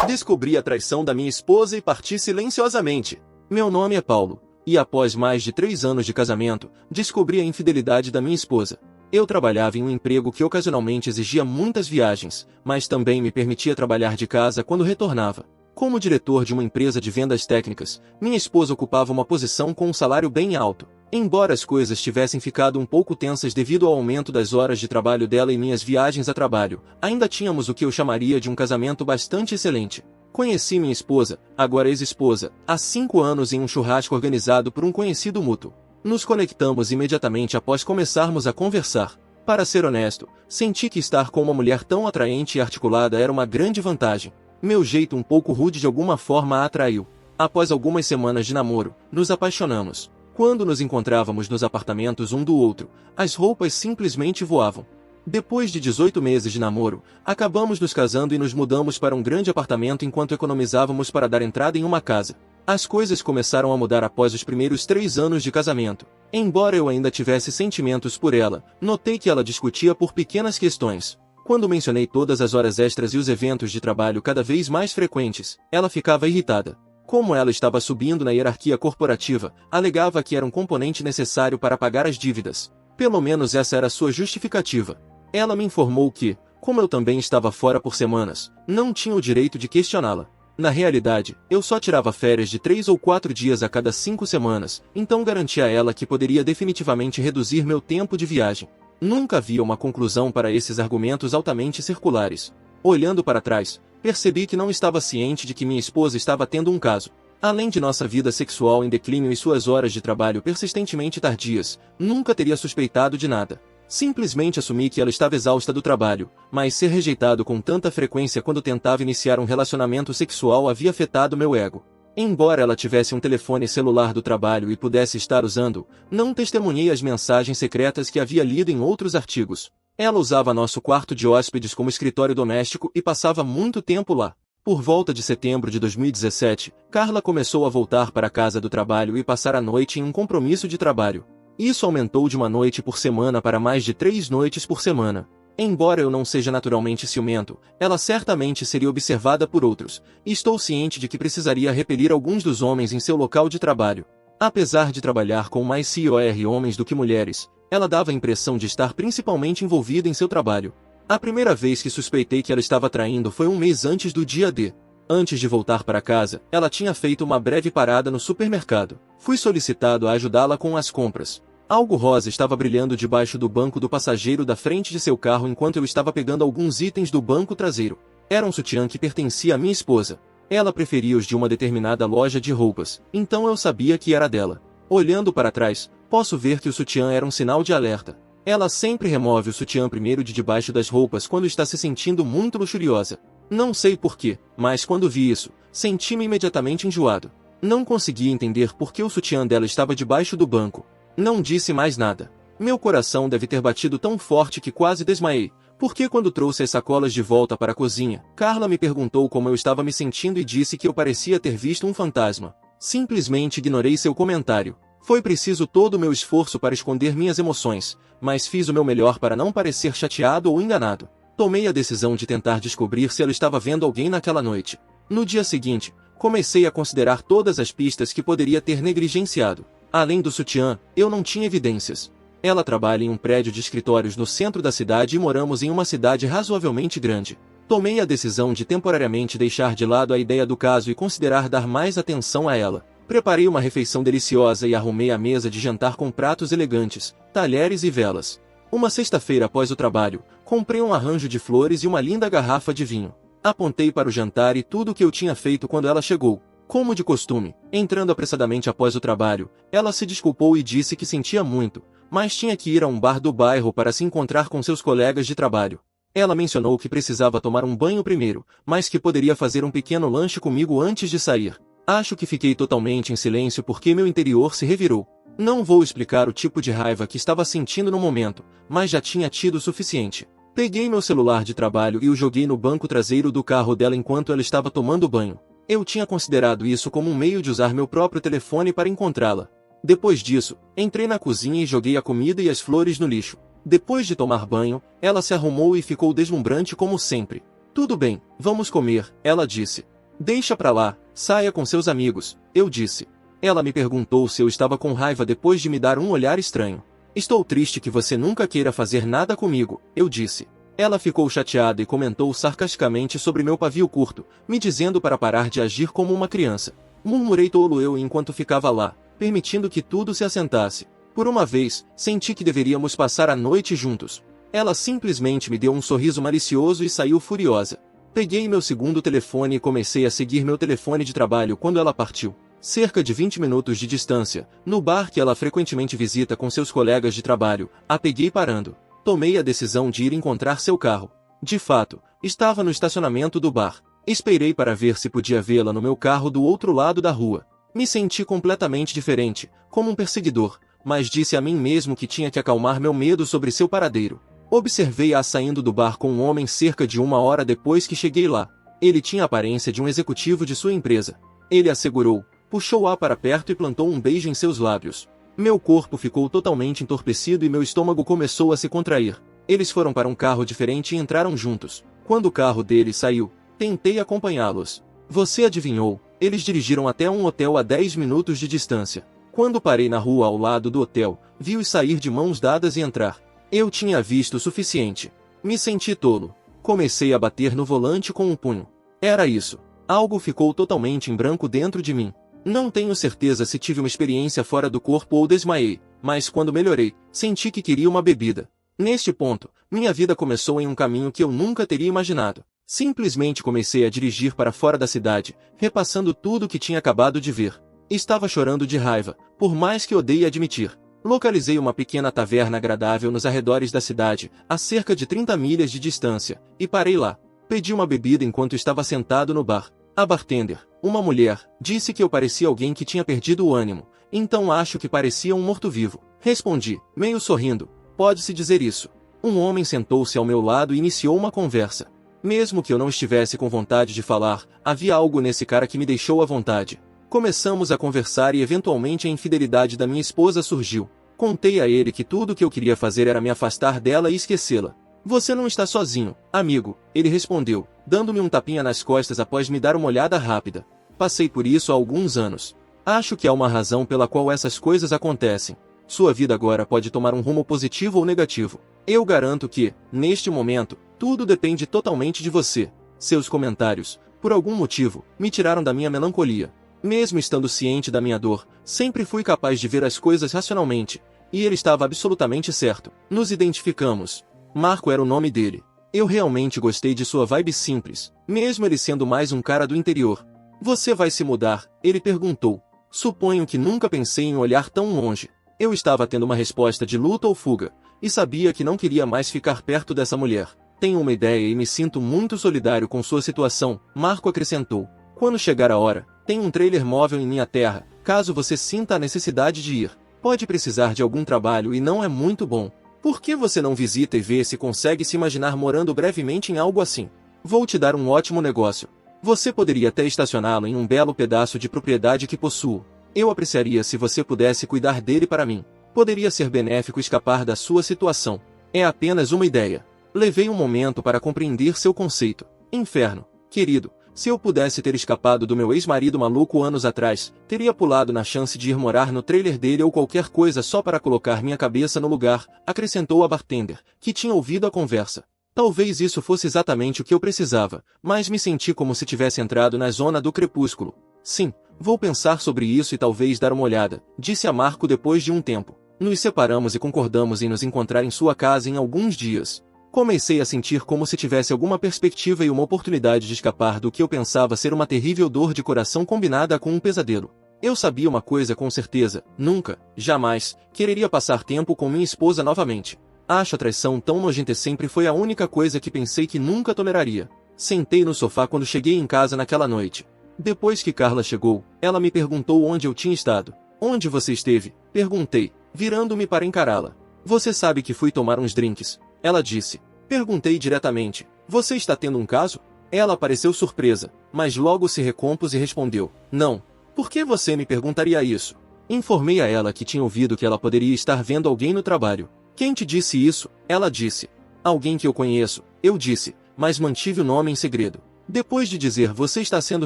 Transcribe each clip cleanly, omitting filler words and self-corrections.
Descobri a traição da minha esposa e parti silenciosamente. Meu nome é Paulo, e após mais de 3 anos de casamento, descobri a infidelidade da minha esposa. Eu trabalhava em um emprego que ocasionalmente exigia muitas viagens, mas também me permitia trabalhar de casa quando retornava. Como diretor de uma empresa de vendas técnicas, minha esposa ocupava uma posição com um salário bem alto. Embora as coisas tivessem ficado um pouco tensas devido ao aumento das horas de trabalho dela e minhas viagens a trabalho, ainda tínhamos o que eu chamaria de um casamento bastante excelente. Conheci minha esposa, agora ex-esposa, há 5 anos em um churrasco organizado por um conhecido mútuo. Nos conectamos imediatamente após começarmos a conversar. Para ser honesto, senti que estar com uma mulher tão atraente e articulada era uma grande vantagem. Meu jeito um pouco rude de alguma forma a atraiu. Após algumas semanas de namoro, nos apaixonamos. Quando nos encontrávamos nos apartamentos um do outro, as roupas simplesmente voavam. Depois de 18 meses de namoro, acabamos nos casando e nos mudamos para um grande apartamento enquanto economizávamos para dar entrada em uma casa. As coisas começaram a mudar após os primeiros 3 anos de casamento. Embora eu ainda tivesse sentimentos por ela, notei que ela discutia por pequenas questões. Quando mencionei todas as horas extras e os eventos de trabalho cada vez mais frequentes, ela ficava irritada. Como ela estava subindo na hierarquia corporativa, alegava que era um componente necessário para pagar as dívidas. Pelo menos essa era sua justificativa. Ela me informou que, como eu também estava fora por semanas, não tinha o direito de questioná-la. Na realidade, eu só tirava férias de 3 ou 4 dias a cada 5 semanas, então garantia a ela que poderia definitivamente reduzir meu tempo de viagem. Nunca havia uma conclusão para esses argumentos altamente circulares. Olhando para trás, percebi que não estava ciente de que minha esposa estava tendo um caso. Além de nossa vida sexual em declínio e suas horas de trabalho persistentemente tardias, nunca teria suspeitado de nada. Simplesmente assumi que ela estava exausta do trabalho, mas ser rejeitado com tanta frequência quando tentava iniciar um relacionamento sexual havia afetado meu ego. Embora ela tivesse um telefone celular do trabalho e pudesse estar usando, não testemunhei as mensagens secretas que havia lido em outros artigos. Ela usava nosso quarto de hóspedes como escritório doméstico e passava muito tempo lá. Por volta de setembro de 2017, Carla começou a voltar para a casa do trabalho e passar a noite em um compromisso de trabalho. Isso aumentou de uma noite por semana para mais de 3 noites por semana. Embora eu não seja naturalmente ciumento, ela certamente seria observada por outros, e estou ciente de que precisaria repelir alguns dos homens em seu local de trabalho. Apesar de trabalhar com mais COR homens do que mulheres, ela dava a impressão de estar principalmente envolvida em seu trabalho. A primeira vez que suspeitei que ela estava traindo foi um mês antes do dia D. Antes de voltar para casa, ela tinha feito uma breve parada no supermercado. Fui solicitado a ajudá-la com as compras. Algo rosa estava brilhando debaixo do banco do passageiro da frente de seu carro enquanto eu estava pegando alguns itens do banco traseiro. Era um sutiã que pertencia à minha esposa. Ela preferia os de uma determinada loja de roupas, então eu sabia que era dela. Olhando para trás, posso ver que o sutiã era um sinal de alerta. Ela sempre remove o sutiã primeiro de debaixo das roupas quando está se sentindo muito luxuriosa. Não sei porquê, mas quando vi isso, senti-me imediatamente enjoado. Não conseguia entender por que o sutiã dela estava debaixo do banco. Não disse mais nada. Meu coração deve ter batido tão forte que quase desmaiei, porque quando trouxe as sacolas de volta para a cozinha, Carla me perguntou como eu estava me sentindo e disse que eu parecia ter visto um fantasma. Simplesmente ignorei seu comentário. Foi preciso todo o meu esforço para esconder minhas emoções, mas fiz o meu melhor para não parecer chateado ou enganado. Tomei a decisão de tentar descobrir se ela estava vendo alguém naquela noite. No dia seguinte, comecei a considerar todas as pistas que poderia ter negligenciado. Além do sutiã, eu não tinha evidências. Ela trabalha em um prédio de escritórios no centro da cidade e moramos em uma cidade razoavelmente grande. Tomei a decisão de temporariamente deixar de lado a ideia do caso e considerar dar mais atenção a ela. Preparei uma refeição deliciosa e arrumei a mesa de jantar com pratos elegantes, talheres e velas. Uma sexta-feira após o trabalho, comprei um arranjo de flores e uma linda garrafa de vinho. Apontei para o jantar e tudo o que eu tinha feito quando ela chegou. Como de costume, entrando apressadamente após o trabalho, ela se desculpou e disse que sentia muito, mas tinha que ir a um bar do bairro para se encontrar com seus colegas de trabalho. Ela mencionou que precisava tomar um banho primeiro, mas que poderia fazer um pequeno lanche comigo antes de sair. Acho que fiquei totalmente em silêncio porque meu interior se revirou. Não vou explicar o tipo de raiva que estava sentindo no momento, mas já tinha tido o suficiente. Peguei meu celular de trabalho e o joguei no banco traseiro do carro dela enquanto ela estava tomando banho. Eu tinha considerado isso como um meio de usar meu próprio telefone para encontrá-la. Depois disso, entrei na cozinha e joguei a comida e as flores no lixo. Depois de tomar banho, ela se arrumou e ficou deslumbrante como sempre. Tudo bem, vamos comer, ela disse. Deixa pra lá, saia com seus amigos, eu disse. Ela me perguntou se eu estava com raiva depois de me dar um olhar estranho. Estou triste que você nunca queira fazer nada comigo, eu disse. Ela ficou chateada e comentou sarcasticamente sobre meu pavio curto, me dizendo para parar de agir como uma criança. Murmurei tolo eu enquanto ficava lá, permitindo que tudo se assentasse. Por uma vez, senti que deveríamos passar a noite juntos. Ela simplesmente me deu um sorriso malicioso e saiu furiosa. Peguei meu segundo telefone e comecei a seguir meu telefone de trabalho quando ela partiu. Cerca de 20 minutos de distância, no bar que ela frequentemente visita com seus colegas de trabalho, a peguei parando. Tomei a decisão de ir encontrar seu carro. De fato, estava no estacionamento do bar. Esperei para ver se podia vê-la no meu carro do outro lado da rua. Me senti completamente diferente, como um perseguidor, mas disse a mim mesmo que tinha que acalmar meu medo sobre seu paradeiro. Observei-a saindo do bar com um homem cerca de 1 hora depois que cheguei lá. Ele tinha a aparência de um executivo de sua empresa. Ele a segurou, puxou-a para perto e plantou um beijo em seus lábios. Meu corpo ficou totalmente entorpecido e meu estômago começou a se contrair. Eles foram para um carro diferente e entraram juntos. Quando o carro deles saiu, tentei acompanhá-los. Você adivinhou, eles dirigiram até um hotel a 10 minutos de distância. Quando parei na rua ao lado do hotel, vi-os sair de mãos dadas e entrar. Eu tinha visto o suficiente. Me senti tolo. Comecei a bater no volante com um punho. Era isso. Algo ficou totalmente em branco dentro de mim. Não tenho certeza se tive uma experiência fora do corpo ou desmaiei, mas quando melhorei, senti que queria uma bebida. Neste ponto, minha vida começou em um caminho que eu nunca teria imaginado. Simplesmente comecei a dirigir para fora da cidade, repassando tudo o que tinha acabado de ver. Estava chorando de raiva, por mais que odeie admitir. Localizei uma pequena taverna agradável nos arredores da cidade, a cerca de 30 milhas de distância, e parei lá. Pedi uma bebida enquanto estava sentado no bar. A bartender, uma mulher, disse que eu parecia alguém que tinha perdido o ânimo, então acho que parecia um morto-vivo. Respondi, meio sorrindo, pode-se dizer isso. Um homem sentou-se ao meu lado e iniciou uma conversa. Mesmo que eu não estivesse com vontade de falar, havia algo nesse cara que me deixou à vontade. Começamos a conversar e eventualmente a infidelidade da minha esposa surgiu. Contei a ele que tudo o que eu queria fazer era me afastar dela e esquecê-la. Você não está sozinho, amigo, ele respondeu, dando-me um tapinha nas costas após me dar uma olhada rápida. Passei por isso há alguns anos. Acho que há uma razão pela qual essas coisas acontecem. Sua vida agora pode tomar um rumo positivo ou negativo. Eu garanto que, neste momento, tudo depende totalmente de você. Seus comentários, por algum motivo, me tiraram da minha melancolia. Mesmo estando ciente da minha dor, sempre fui capaz de ver as coisas racionalmente, e ele estava absolutamente certo. Nos identificamos. Marco era o nome dele. Eu realmente gostei de sua vibe simples, mesmo ele sendo mais um cara do interior. Você vai se mudar? Ele perguntou. Suponho que nunca pensei em olhar tão longe. Eu estava tendo uma resposta de luta ou fuga, e sabia que não queria mais ficar perto dessa mulher. Tenho uma ideia e me sinto muito solidário com sua situação, Marco acrescentou. Quando chegar a hora, tem um trailer móvel em minha terra, caso você sinta a necessidade de ir. Pode precisar de algum trabalho e não é muito bom. Por que você não visita e vê se consegue se imaginar morando brevemente em algo assim? Vou te dar um ótimo negócio. Você poderia até estacioná-lo em um belo pedaço de propriedade que possuo. Eu apreciaria se você pudesse cuidar dele para mim. Poderia ser benéfico escapar da sua situação. É apenas uma ideia. Levei um momento para compreender seu conceito. Inferno, querido. Se eu pudesse ter escapado do meu ex-marido maluco anos atrás, teria pulado na chance de ir morar no trailer dele ou qualquer coisa só para colocar minha cabeça no lugar, acrescentou a bartender, que tinha ouvido a conversa. Talvez isso fosse exatamente o que eu precisava, mas me senti como se tivesse entrado na zona do crepúsculo. Sim, vou pensar sobre isso e talvez dar uma olhada, disse a Marco depois de um tempo. Nos separamos e concordamos em nos encontrar em sua casa em alguns dias. Comecei a sentir como se tivesse alguma perspectiva e uma oportunidade de escapar do que eu pensava ser uma terrível dor de coração combinada com um pesadelo. Eu sabia uma coisa com certeza, nunca, jamais, quereria passar tempo com minha esposa novamente. Acho a traição tão nojenta e sempre foi a única coisa que pensei que nunca toleraria. Sentei no sofá quando cheguei em casa naquela noite. Depois que Carla chegou, ela me perguntou onde eu tinha estado. Onde você esteve? Perguntei, virando-me para encará-la. Você sabe que fui tomar uns drinks. Ela disse. Perguntei diretamente, você está tendo um caso? Ela pareceu surpresa, mas logo se recompôs e respondeu, não. Por que você me perguntaria isso? Informei a ela que tinha ouvido que ela poderia estar vendo alguém no trabalho. Quem te disse isso? Ela disse. Alguém que eu conheço, eu disse, mas mantive o nome em segredo. Depois de dizer "você está sendo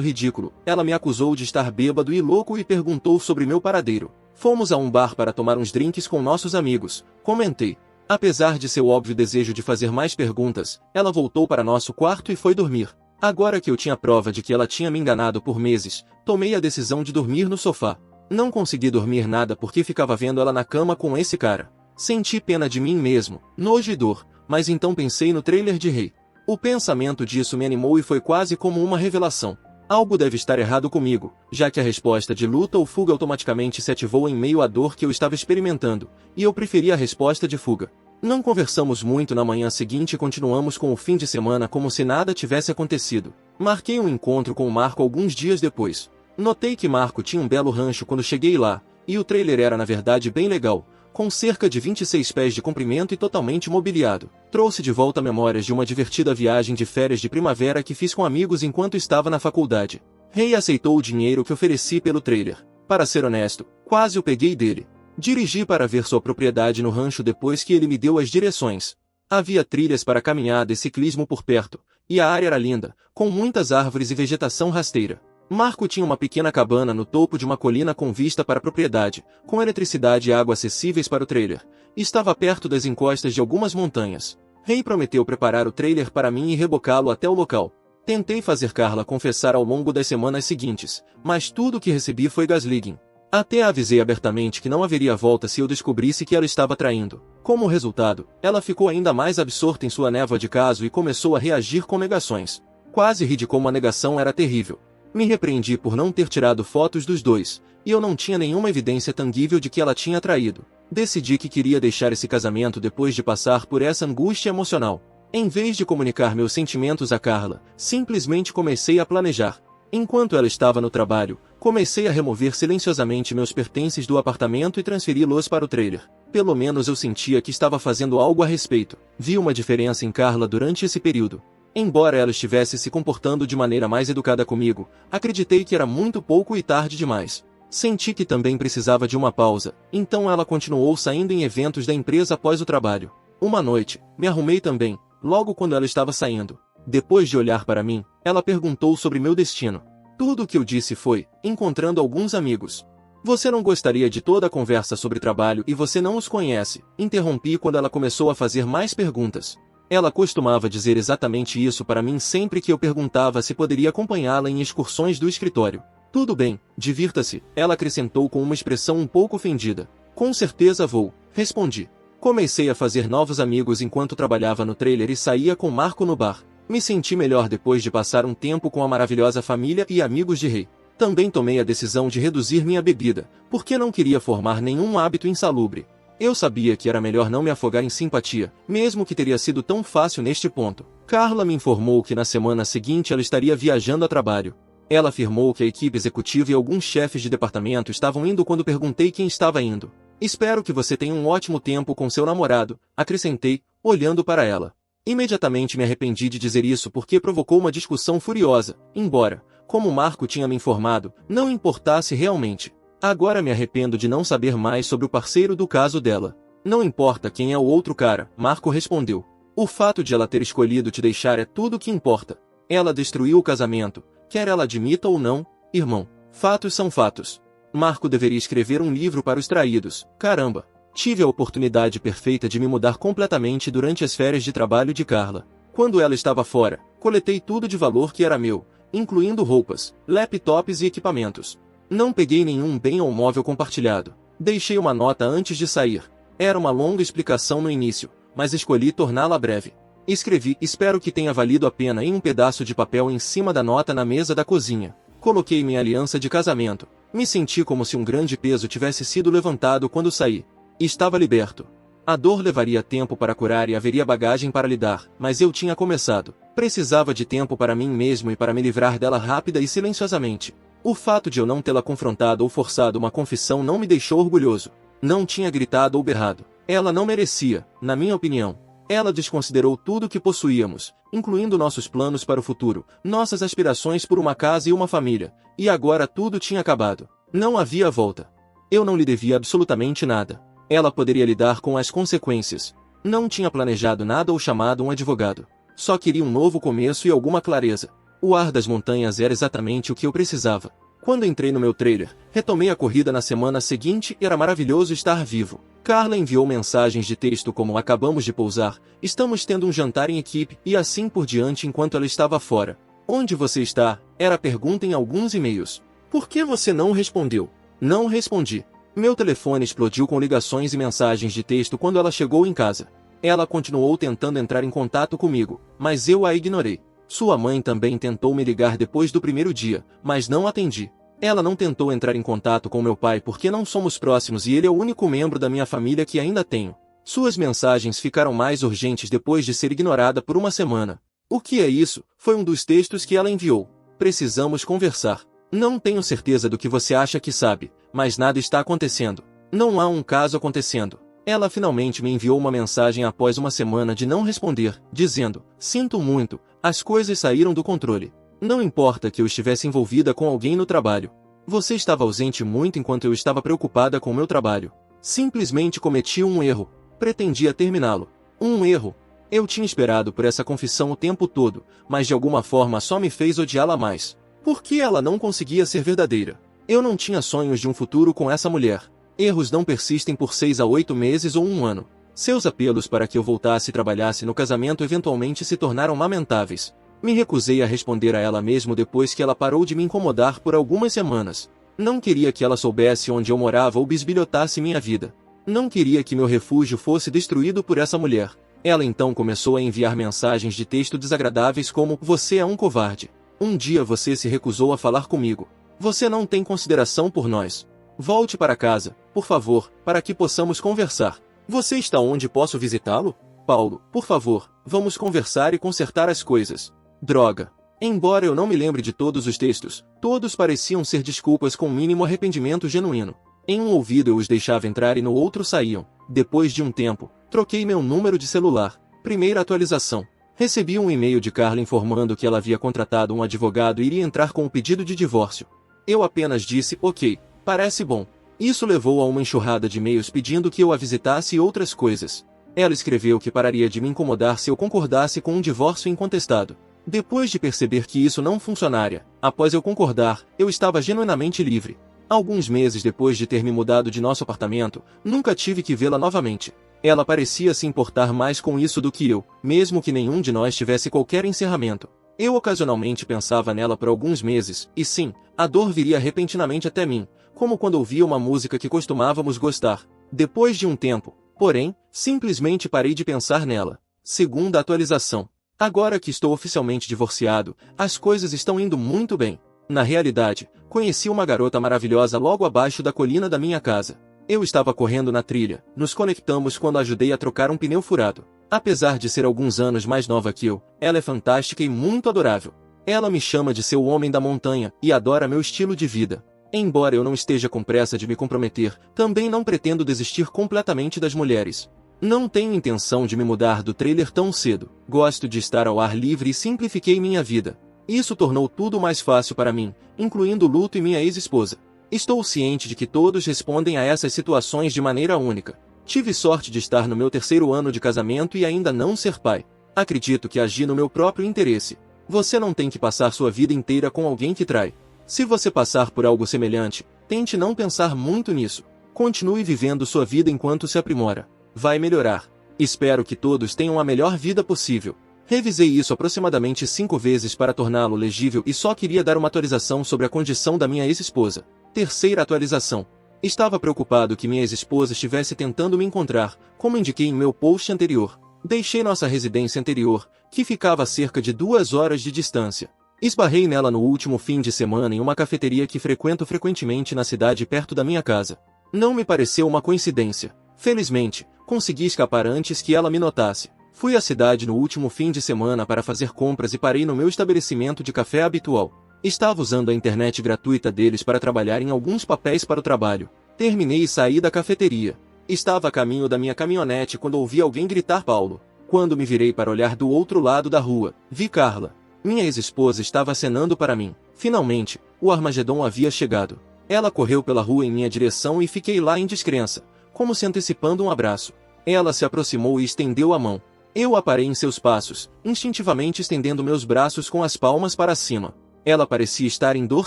ridículo", ela me acusou de estar bêbado e louco e perguntou sobre meu paradeiro. Fomos a um bar para tomar uns drinks com nossos amigos, comentei. Apesar de seu óbvio desejo de fazer mais perguntas, ela voltou para nosso quarto e foi dormir. Agora que eu tinha prova de que ela tinha me enganado por meses, tomei a decisão de dormir no sofá. Não consegui dormir nada porque ficava vendo ela na cama com esse cara. Senti pena de mim mesmo, nojo e dor, mas então pensei no trailer de Rei. O pensamento disso me animou e foi quase como uma revelação. Algo deve estar errado comigo, já que a resposta de luta ou fuga automaticamente se ativou em meio à dor que eu estava experimentando, e eu preferi a resposta de fuga. Não conversamos muito na manhã seguinte e continuamos com o fim de semana como se nada tivesse acontecido. Marquei um encontro com o Marco alguns dias depois. Notei que Marco tinha um belo rancho quando cheguei lá, e o trailer era na verdade bem legal, com cerca de 26 pés de comprimento e totalmente mobiliado. Trouxe de volta memórias de uma divertida viagem de férias de primavera que fiz com amigos enquanto estava na faculdade. Rei aceitou o dinheiro que ofereci pelo trailer. Para ser honesto, quase o peguei dele. Dirigi para ver sua propriedade no rancho depois que ele me deu as direções. Havia trilhas para caminhada e ciclismo por perto, e a área era linda, com muitas árvores e vegetação rasteira. Marco tinha uma pequena cabana no topo de uma colina com vista para a propriedade, com eletricidade e água acessíveis para o trailer. Estava perto das encostas de algumas montanhas. Rei prometeu preparar o trailer para mim e rebocá-lo até o local. Tentei fazer Carla confessar ao longo das semanas seguintes, mas tudo o que recebi foi gaslighting. Até a avisei abertamente que não haveria volta se eu descobrisse que ela estava traindo. Como resultado, ela ficou ainda mais absorta em sua névoa de caso e começou a reagir com negações. Quase ri de como a negação era terrível. Me repreendi por não ter tirado fotos dos dois, e eu não tinha nenhuma evidência tangível de que ela tinha traído. Decidi que queria deixar esse casamento depois de passar por essa angústia emocional. Em vez de comunicar meus sentimentos a Carla, simplesmente comecei a planejar. Enquanto ela estava no trabalho, comecei a remover silenciosamente meus pertences do apartamento e transferi-los para o trailer. Pelo menos eu sentia que estava fazendo algo a respeito. Vi uma diferença em Carla durante esse período. Embora ela estivesse se comportando de maneira mais educada comigo, acreditei que era muito pouco e tarde demais. Senti que também precisava de uma pausa, então ela continuou saindo em eventos da empresa após o trabalho. Uma noite, me arrumei também, logo quando ela estava saindo. Depois de olhar para mim, ela perguntou sobre meu destino. Tudo o que eu disse foi, encontrando alguns amigos. Você não gostaria de toda a conversa sobre trabalho e você não os conhece, interrompi quando ela começou a fazer mais perguntas. Ela costumava dizer exatamente isso para mim sempre que eu perguntava se poderia acompanhá-la em excursões do escritório. Tudo bem, divirta-se, ela acrescentou com uma expressão um pouco ofendida. Com certeza vou, respondi. Comecei a fazer novos amigos enquanto trabalhava no trailer e saía com Marco no bar. Me senti melhor depois de passar um tempo com a maravilhosa família e amigos de Rei. Também tomei a decisão de reduzir minha bebida, porque não queria formar nenhum hábito insalubre. Eu sabia que era melhor não me afogar em simpatia, mesmo que teria sido tão fácil neste ponto. Carla me informou que na semana seguinte ela estaria viajando a trabalho. Ela afirmou que a equipe executiva e alguns chefes de departamento estavam indo quando perguntei quem estava indo. Espero que você tenha um ótimo tempo com seu namorado, acrescentei, olhando para ela. Imediatamente me arrependi de dizer isso porque provocou uma discussão furiosa, embora, como Marco tinha me informado, não importasse realmente. Agora me arrependo de não saber mais sobre o parceiro do caso dela. Não importa quem é o outro cara, Marco respondeu. O fato de ela ter escolhido te deixar é tudo o que importa. Ela destruiu o casamento, quer ela admita ou não, irmão. Fatos são fatos. Marco deveria escrever um livro para os traídos. Caramba! Tive a oportunidade perfeita de me mudar completamente durante as férias de trabalho de Carla. Quando ela estava fora, coletei tudo de valor que era meu, incluindo roupas, laptops e equipamentos. Não peguei nenhum bem ou móvel compartilhado. Deixei uma nota antes de sair. Era uma longa explicação no início, mas escolhi torná-la breve. Escrevi, espero que tenha valido a pena em um pedaço de papel em cima da nota na mesa da cozinha. Coloquei minha aliança de casamento. Me senti como se um grande peso tivesse sido levantado quando saí. Estava liberto. A dor levaria tempo para curar e haveria bagagem para lidar, mas eu tinha começado. Precisava de tempo para mim mesmo e para me livrar dela rápida e silenciosamente. O fato de eu não tê-la confrontado ou forçado uma confissão não me deixou orgulhoso. Não tinha gritado ou berrado. Ela não merecia, na minha opinião. Ela desconsiderou tudo o que possuíamos, incluindo nossos planos para o futuro, nossas aspirações por uma casa e uma família, e agora tudo tinha acabado. Não havia volta. Eu não lhe devia absolutamente nada. Ela poderia lidar com as consequências. Não tinha planejado nada ou chamado um advogado. Só queria um novo começo e alguma clareza. O ar das montanhas era exatamente o que eu precisava. Quando entrei no meu trailer, retomei a corrida na semana seguinte e era maravilhoso estar vivo. Carla enviou mensagens de texto como acabamos de pousar, estamos tendo um jantar em equipe e assim por diante enquanto ela estava fora. Onde você está? Era a pergunta em alguns e-mails. Por que você não respondeu? Não respondi. Meu telefone explodiu com ligações e mensagens de texto quando ela chegou em casa. Ela continuou tentando entrar em contato comigo, mas eu a ignorei. Sua mãe também tentou me ligar depois do primeiro dia, mas não atendi. Ela não tentou entrar em contato com meu pai porque não somos próximos e ele é o único membro da minha família que ainda tenho. Suas mensagens ficaram mais urgentes depois de ser ignorada por uma semana. O que é isso? Foi um dos textos que ela enviou. Precisamos conversar. Não tenho certeza do que você acha que sabe, mas nada está acontecendo. Não há um caso acontecendo. Ela finalmente me enviou uma mensagem após uma semana de não responder, dizendo: sinto muito, as coisas saíram do controle. Não importa que eu estivesse envolvida com alguém no trabalho. Você estava ausente muito enquanto eu estava preocupada com o meu trabalho. Simplesmente cometi um erro. Pretendia terminá-lo. Um erro. Eu tinha esperado por essa confissão o tempo todo, mas de alguma forma só me fez odiá-la mais. Por que ela não conseguia ser verdadeira? Eu não tinha sonhos de um futuro com essa mulher. Erros não persistem por 6 a 8 meses ou um ano. Seus apelos para que eu voltasse e trabalhasse no casamento eventualmente se tornaram lamentáveis. Me recusei a responder a ela mesmo depois que ela parou de me incomodar por algumas semanas. Não queria que ela soubesse onde eu morava ou bisbilhotasse minha vida. Não queria que meu refúgio fosse destruído por essa mulher. Ela então começou a enviar mensagens de texto desagradáveis como: você é um covarde. Um dia você se recusou a falar comigo. Você não tem consideração por nós. Volte para casa, por favor, para que possamos conversar. Você está onde posso visitá-lo? Paulo, por favor, vamos conversar e consertar as coisas. Droga. Embora eu não me lembre de todos os textos, todos pareciam ser desculpas com mínimo arrependimento genuíno. Em um ouvido eu os deixava entrar e no outro saíam. Depois de um tempo, troquei meu número de celular. Primeira atualização. Recebi um e-mail de Carla informando que ela havia contratado um advogado e iria entrar com um pedido de divórcio. Eu apenas disse: ok, parece bom. Isso levou a uma enxurrada de e-mails pedindo que eu a visitasse e outras coisas. Ela escreveu que pararia de me incomodar se eu concordasse com um divórcio incontestado. Depois de perceber que isso não funcionaria, após eu concordar, eu estava genuinamente livre. Alguns meses depois de ter me mudado de nosso apartamento, nunca tive que vê-la novamente. Ela parecia se importar mais com isso do que eu, mesmo que nenhum de nós tivesse qualquer encerramento. Eu ocasionalmente pensava nela por alguns meses, e sim, a dor viria repentinamente até mim, como quando ouvia uma música que costumávamos gostar. Depois de um tempo, porém, simplesmente parei de pensar nela. Segunda atualização. Agora que estou oficialmente divorciado, as coisas estão indo muito bem. Na realidade, conheci uma garota maravilhosa logo abaixo da colina da minha casa. Eu estava correndo na trilha, nos conectamos quando ajudei a trocar um pneu furado. Apesar de ser alguns anos mais nova que eu, ela é fantástica e muito adorável. Ela me chama de seu homem da montanha e adora meu estilo de vida. Embora eu não esteja com pressa de me comprometer, também não pretendo desistir completamente das mulheres. Não tenho intenção de me mudar do trailer tão cedo. Gosto de estar ao ar livre e simplifiquei minha vida. Isso tornou tudo mais fácil para mim, incluindo o luto e minha ex-esposa. Estou ciente de que todos respondem a essas situações de maneira única. Tive sorte de estar no meu 3º ano de casamento e ainda não ser pai. Acredito que agi no meu próprio interesse. Você não tem que passar sua vida inteira com alguém que trai. Se você passar por algo semelhante, tente não pensar muito nisso. Continue vivendo sua vida enquanto se aprimora. Vai melhorar. Espero que todos tenham a melhor vida possível. Revisei isso aproximadamente 5 vezes para torná-lo legível e só queria dar uma atualização sobre a condição da minha ex-esposa. Terceira atualização. Estava preocupado que minha ex-esposa estivesse tentando me encontrar, como indiquei em meu post anterior. Deixei nossa residência anterior, que ficava a cerca de 2 horas de distância. Esbarrei nela no último fim de semana em uma cafeteria que frequento frequentemente na cidade perto da minha casa. Não me pareceu uma coincidência. Felizmente, consegui escapar antes que ela me notasse. Fui à cidade no último fim de semana para fazer compras e parei no meu estabelecimento de café habitual. Estava usando a internet gratuita deles para trabalhar em alguns papéis para o trabalho. Terminei e saí da cafeteria. Estava a caminho da minha caminhonete quando ouvi alguém gritar Paulo. Quando me virei para olhar do outro lado da rua, vi Carla. Minha ex-esposa estava acenando para mim. Finalmente, o Armagedon havia chegado. Ela correu pela rua em minha direção e fiquei lá em descrença, como se antecipando um abraço. Ela se aproximou e estendeu a mão. Eu a parei em seus passos, instintivamente estendendo meus braços com as palmas para cima. Ela parecia estar em dor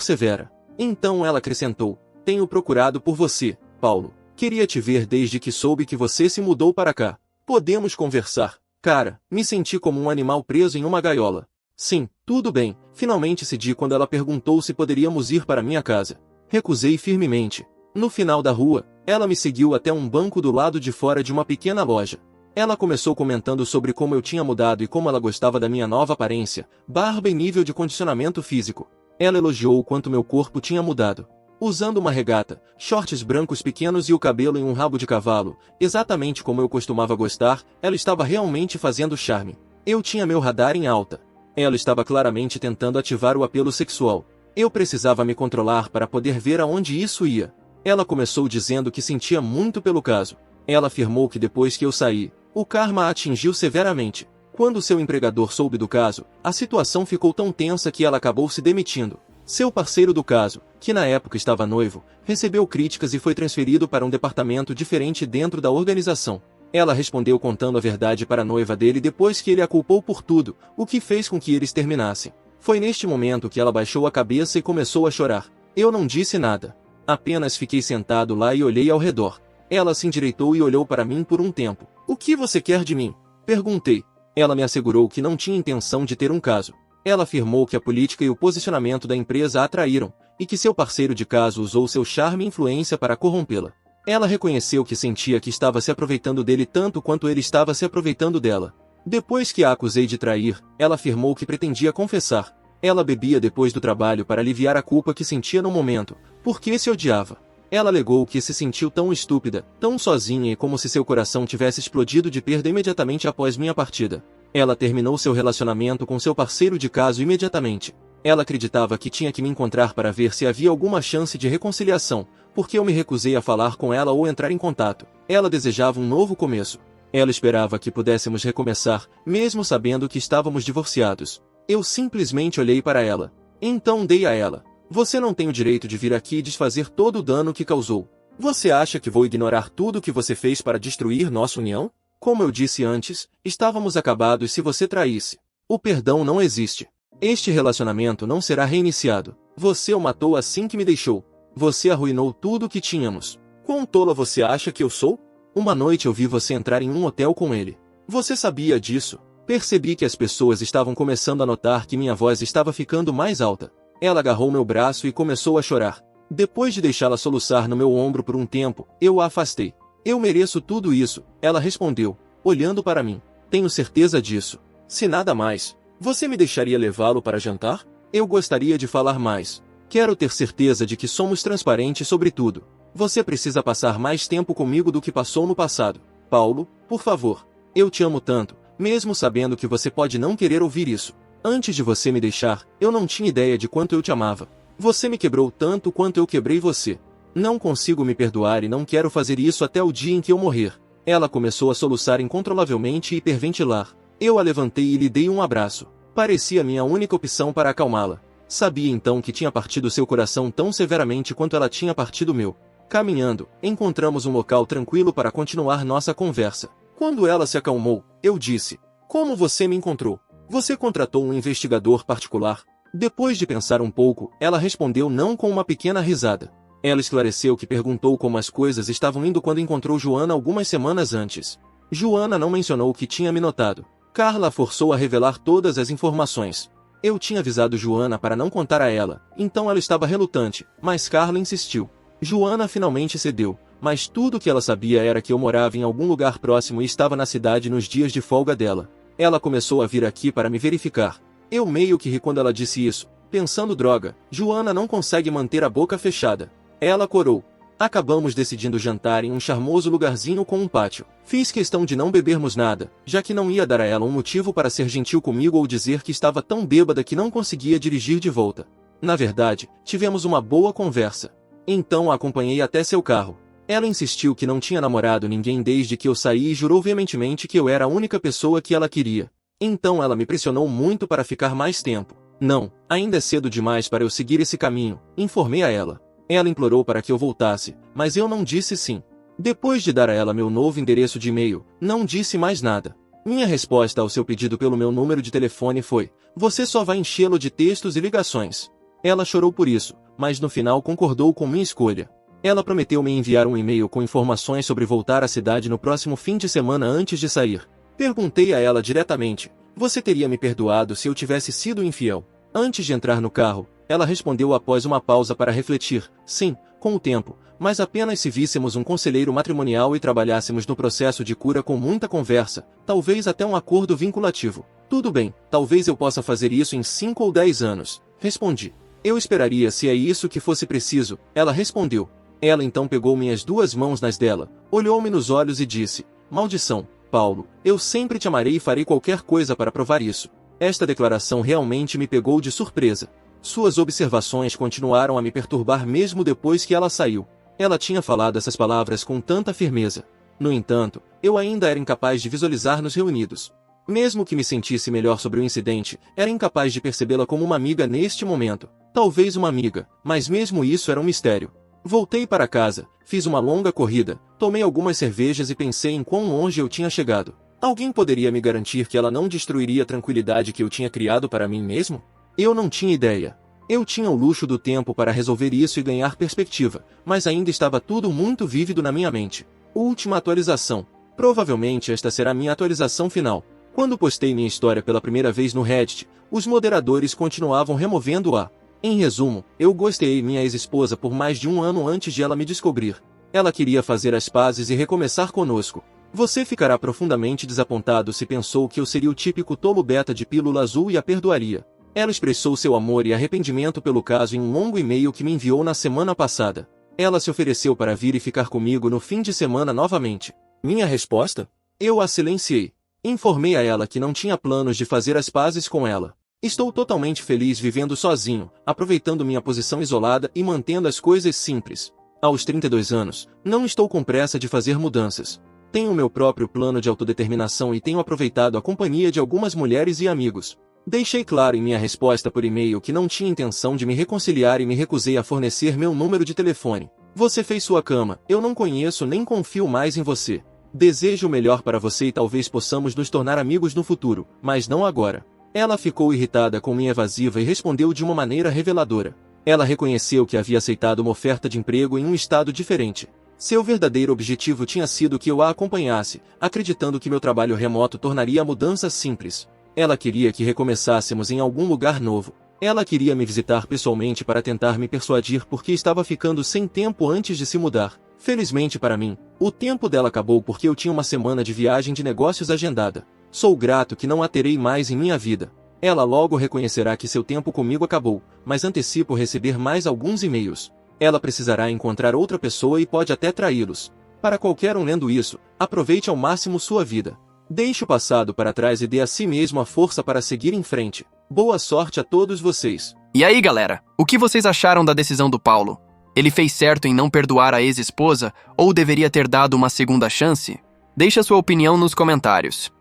severa. Então ela acrescentou: tenho procurado por você, Paulo. Queria te ver desde que soube que você se mudou para cá. Podemos conversar? Cara, me senti como um animal preso em uma gaiola. Sim, tudo bem, finalmente cedi quando ela perguntou se poderíamos ir para minha casa. Recusei firmemente. No final da rua, ela me seguiu até um banco do lado de fora de uma pequena loja. Ela começou comentando sobre como eu tinha mudado e como ela gostava da minha nova aparência, barba e nível de condicionamento físico. Ela elogiou o quanto meu corpo tinha mudado. Usando uma regata, shorts brancos pequenos e o cabelo em um rabo de cavalo, exatamente como eu costumava gostar, ela estava realmente fazendo charme. Eu tinha meu radar em alta. Ela estava claramente tentando ativar o apelo sexual. Eu precisava me controlar para poder ver aonde isso ia. Ela começou dizendo que sentia muito pelo caso. Ela afirmou que depois que eu saí, o karma a atingiu severamente. Quando seu empregador soube do caso, a situação ficou tão tensa que ela acabou se demitindo. Seu parceiro do caso, que na época estava noivo, recebeu críticas e foi transferido para um departamento diferente dentro da organização. Ela respondeu contando a verdade para a noiva dele depois que ele a culpou por tudo, o que fez com que eles terminassem. Foi neste momento que ela baixou a cabeça e começou a chorar. Eu não disse nada. Apenas fiquei sentado lá e olhei ao redor. Ela se endireitou e olhou para mim por um tempo. O que você quer de mim? Perguntei. Ela me assegurou que não tinha intenção de ter um caso. Ela afirmou que a política e o posicionamento da empresa a atraíram, e que seu parceiro de caso usou seu charme e influência para corrompê-la. Ela reconheceu que sentia que estava se aproveitando dele tanto quanto ele estava se aproveitando dela. Depois que a acusei de trair, ela afirmou que pretendia confessar. Ela bebia depois do trabalho para aliviar a culpa que sentia no momento, porque se odiava. Ela alegou que se sentiu tão estúpida, tão sozinha e como se seu coração tivesse explodido de perda imediatamente após minha partida. Ela terminou seu relacionamento com seu parceiro de caso imediatamente. Ela acreditava que tinha que me encontrar para ver se havia alguma chance de reconciliação, porque eu me recusei a falar com ela ou entrar em contato. Ela desejava um novo começo. Ela esperava que pudéssemos recomeçar, mesmo sabendo que estávamos divorciados. Eu simplesmente olhei para ela. Então dei a ela: você não tem o direito de vir aqui e desfazer todo o dano que causou. Você acha que vou ignorar tudo o que você fez para destruir nossa união? Como eu disse antes, estávamos acabados se você traísse. O perdão não existe. Este relacionamento não será reiniciado. Você o matou assim que me deixou. Você arruinou tudo o que tínhamos. Quão tola você acha que eu sou? Uma noite eu vi você entrar em um hotel com ele. Você sabia disso? Percebi que as pessoas estavam começando a notar que minha voz estava ficando mais alta. Ela agarrou meu braço e começou a chorar. Depois de deixá-la soluçar no meu ombro por um tempo, eu a afastei. Eu mereço tudo isso, ela respondeu, olhando para mim. Tenho certeza disso. Se nada mais, você me deixaria levá-lo para jantar? Eu gostaria de falar mais. Quero ter certeza de que somos transparentes sobre tudo. Você precisa passar mais tempo comigo do que passou no passado. Paulo, por favor. Eu te amo tanto, mesmo sabendo que você pode não querer ouvir isso. Antes de você me deixar, eu não tinha ideia de quanto eu te amava. Você me quebrou tanto quanto eu quebrei você. Não consigo me perdoar e não quero fazer isso até o dia em que eu morrer. Ela começou a soluçar incontrolavelmente e hiperventilar. Eu a levantei e lhe dei um abraço. Parecia minha única opção para acalmá-la. Sabia então que tinha partido seu coração tão severamente quanto ela tinha partido o meu. Caminhando, encontramos um local tranquilo para continuar nossa conversa. Quando ela se acalmou, eu disse: como você me encontrou? Você contratou um investigador particular? Depois de pensar um pouco, ela respondeu não com uma pequena risada. Ela esclareceu que perguntou como as coisas estavam indo quando encontrou Joana algumas semanas antes. Joana não mencionou que tinha me notado. Carla a forçou a revelar todas as informações. Eu tinha avisado Joana para não contar a ela, então ela estava relutante, mas Carla insistiu. Joana finalmente cedeu, mas tudo o que ela sabia era que eu morava em algum lugar próximo e estava na cidade nos dias de folga dela. Ela começou a vir aqui para me verificar. Eu meio que ri quando ela disse isso, pensando: droga, Joana não consegue manter a boca fechada. Ela corou. Acabamos decidindo jantar em um charmoso lugarzinho com um pátio. Fiz questão de não bebermos nada, já que não ia dar a ela um motivo para ser gentil comigo ou dizer que estava tão bêbada que não conseguia dirigir de volta. Na verdade, tivemos uma boa conversa. Então a acompanhei até seu carro. Ela insistiu que não tinha namorado ninguém desde que eu saí e jurou veementemente que eu era a única pessoa que ela queria. Então ela me pressionou muito para ficar mais tempo. Não, ainda é cedo demais para eu seguir esse caminho, informei a ela. Ela implorou para que eu voltasse, mas eu não disse sim. Depois de dar a ela meu novo endereço de e-mail, não disse mais nada. Minha resposta ao seu pedido pelo meu número de telefone foi: você só vai enchê-lo de textos e ligações. Ela chorou por isso, mas no final concordou com minha escolha. Ela prometeu me enviar um e-mail com informações sobre voltar à cidade no próximo fim de semana antes de sair. Perguntei a ela diretamente: você teria me perdoado se eu tivesse sido infiel? Antes de entrar no carro, ela respondeu após uma pausa para refletir: sim, com o tempo, mas apenas se víssemos um conselheiro matrimonial e trabalhássemos no processo de cura com muita conversa, talvez até um acordo vinculativo. Tudo bem, talvez eu possa fazer isso em 5 ou 10 anos, respondi. Eu esperaria se é isso que fosse preciso, ela respondeu. Ela então pegou minhas 2 mãos nas dela, olhou-me nos olhos e disse: maldição, Paulo, eu sempre te amarei e farei qualquer coisa para provar isso. Esta declaração realmente me pegou de surpresa. Suas observações continuaram a me perturbar mesmo depois que ela saiu. Ela tinha falado essas palavras com tanta firmeza. No entanto, eu ainda era incapaz de visualizar-nos reunidos. Mesmo que me sentisse melhor sobre o incidente, era incapaz de percebê-la como uma amiga neste momento. Talvez uma amiga, mas mesmo isso era um mistério. Voltei para casa, fiz uma longa corrida, tomei algumas cervejas e pensei em quão longe eu tinha chegado. Alguém poderia me garantir que ela não destruiria a tranquilidade que eu tinha criado para mim mesmo? Eu não tinha ideia. Eu tinha o luxo do tempo para resolver isso e ganhar perspectiva, mas ainda estava tudo muito vívido na minha mente. Última atualização. Provavelmente esta será minha atualização final. Quando postei minha história pela primeira vez no Reddit, os moderadores continuavam removendo-a. Em resumo, eu gostei minha ex-esposa por mais de 1 ano antes de ela me descobrir. Ela queria fazer as pazes e recomeçar conosco. Você ficará profundamente desapontado se pensou que eu seria o típico tolo beta de pílula azul e a perdoaria. Ela expressou seu amor e arrependimento pelo caso em um longo e-mail que me enviou na semana passada. Ela se ofereceu para vir e ficar comigo no fim de semana novamente. Minha resposta? Eu a silenciei. Informei a ela que não tinha planos de fazer as pazes com ela. Estou totalmente feliz vivendo sozinho, aproveitando minha posição isolada e mantendo as coisas simples. Aos 32 anos, não estou com pressa de fazer mudanças. Tenho meu próprio plano de autodeterminação e tenho aproveitado a companhia de algumas mulheres e amigos. Deixei claro em minha resposta por e-mail que não tinha intenção de me reconciliar e me recusei a fornecer meu número de telefone. Você fez sua cama, eu não conheço nem confio mais em você. Desejo o melhor para você e talvez possamos nos tornar amigos no futuro, mas não agora. Ela ficou irritada com minha evasiva e respondeu de uma maneira reveladora. Ela reconheceu que havia aceitado uma oferta de emprego em um estado diferente. Seu verdadeiro objetivo tinha sido que eu a acompanhasse, acreditando que meu trabalho remoto tornaria a mudança simples. Ela queria que recomeçássemos em algum lugar novo. Ela queria me visitar pessoalmente para tentar me persuadir porque estava ficando sem tempo antes de se mudar. Felizmente para mim, o tempo dela acabou porque eu tinha uma semana de viagem de negócios agendada. Sou grato que não a terei mais em minha vida. Ela logo reconhecerá que seu tempo comigo acabou, mas antecipo receber mais alguns e-mails. Ela precisará encontrar outra pessoa e pode até traí-los. Para qualquer um lendo isso, aproveite ao máximo sua vida. Deixe o passado para trás e dê a si mesmo a força para seguir em frente. Boa sorte a todos vocês. E aí, galera? O que vocês acharam da decisão do Paulo? Ele fez certo em não perdoar a ex-esposa ou deveria ter dado uma segunda chance? Deixe a sua opinião nos comentários.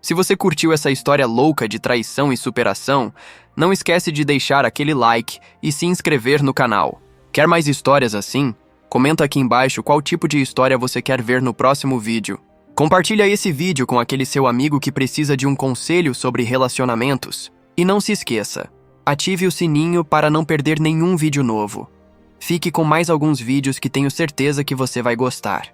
Se você curtiu essa história louca de traição e superação, não esquece de deixar aquele like e se inscrever no canal. Quer mais histórias assim? Comenta aqui embaixo qual tipo de história você quer ver no próximo vídeo. Compartilha esse vídeo com aquele seu amigo que precisa de um conselho sobre relacionamentos. E não se esqueça, ative o sininho para não perder nenhum vídeo novo. Fique com mais alguns vídeos que tenho certeza que você vai gostar.